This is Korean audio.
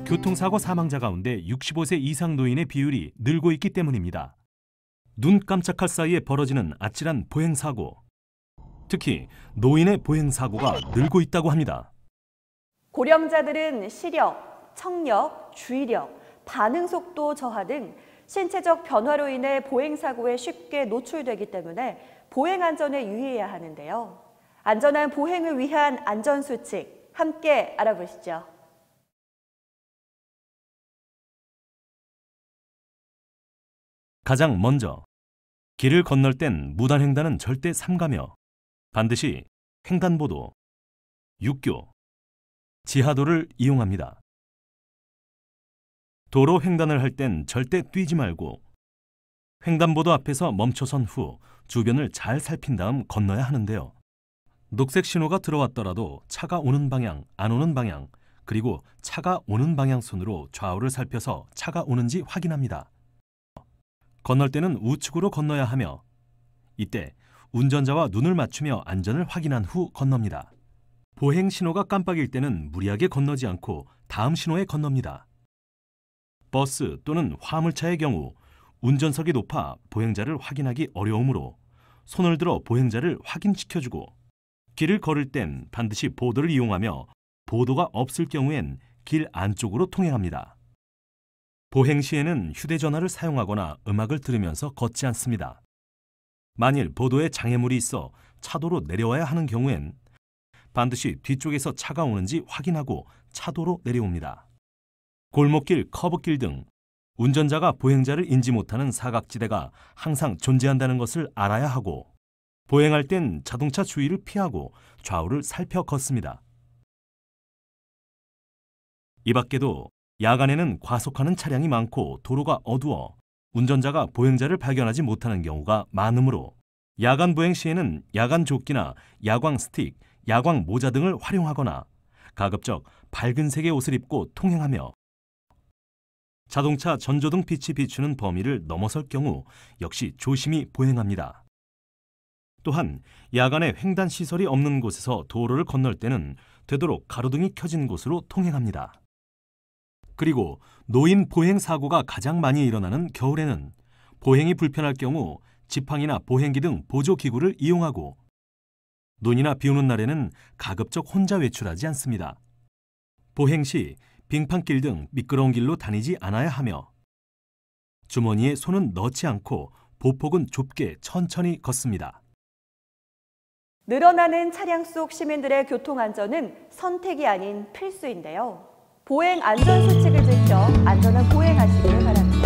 교통사고 사망자 가운데 65세 이상 노인의 비율이 늘고 있기 때문입니다. 눈 깜짝할 사이에 벌어지는 아찔한 보행사고. 특히 노인의 보행사고가 늘고 있다고 합니다. 고령자들은 시력, 청력, 주의력, 반응 속도 저하 등 신체적 변화로 인해 보행사고에 쉽게 노출되기 때문에 보행 안전에 유의해야 하는데요. 안전한 보행을 위한 안전수칙 함께 알아보시죠. 가장 먼저 길을 건널 땐 무단횡단은 절대 삼가며 반드시 횡단보도, 육교, 지하도를 이용합니다. 도로 횡단을 할 땐 절대 뛰지 말고 횡단보도 앞에서 멈춰선 후 주변을 잘 살핀 다음 건너야 하는데요. 녹색 신호가 들어왔더라도 차가 오는 방향, 안 오는 방향, 그리고 차가 오는 방향 순으로 좌우를 살펴서 차가 오는지 확인합니다. 건널 때는 우측으로 건너야 하며 이때 운전자와 눈을 맞추며 안전을 확인한 후 건넙니다. 보행 신호가 깜빡일 때는 무리하게 건너지 않고 다음 신호에 건넙니다. 버스 또는 화물차의 경우 운전석이 높아 보행자를 확인하기 어려우므로 손을 들어 보행자를 확인시켜주고 길을 걸을 땐 반드시 보도를 이용하며 보도가 없을 경우엔 길 안쪽으로 통행합니다. 보행 시에는 휴대전화를 사용하거나 음악을 들으면서 걷지 않습니다. 만일 보도에 장애물이 있어 차도로 내려와야 하는 경우엔 반드시 뒤쪽에서 차가 오는지 확인하고 차도로 내려옵니다. 골목길, 커브길 등 운전자가 보행자를 인지 못하는 사각지대가 항상 존재한다는 것을 알아야 하고 보행할 땐 자동차 주위를 피하고 좌우를 살펴 걷습니다. 이 밖에도 야간에는 과속하는 차량이 많고 도로가 어두워 운전자가 보행자를 발견하지 못하는 경우가 많으므로 야간 보행 시에는 야간 조끼나 야광 스틱, 야광 모자 등을 활용하거나 가급적 밝은 색의 옷을 입고 통행하며 자동차 전조등 빛이 비추는 범위를 넘어설 경우 역시 조심히 보행합니다. 또한 야간에 횡단 시설이 없는 곳에서 도로를 건널 때는 되도록 가로등이 켜진 곳으로 통행합니다. 그리고 노인 보행 사고가 가장 많이 일어나는 겨울에는 보행이 불편할 경우 지팡이나 보행기 등 보조기구를 이용하고 눈이나 비 오는 날에는 가급적 혼자 외출하지 않습니다. 보행 시 빙판길 등 미끄러운 길로 다니지 않아야 하며 주머니에 손은 넣지 않고 보폭은 좁게 천천히 걷습니다. 늘어나는 차량 속 시민들의 교통안전은 선택이 아닌 필수인데요. 보행 안전수칙을 지켜 안전한 보행하시길 바랍니다.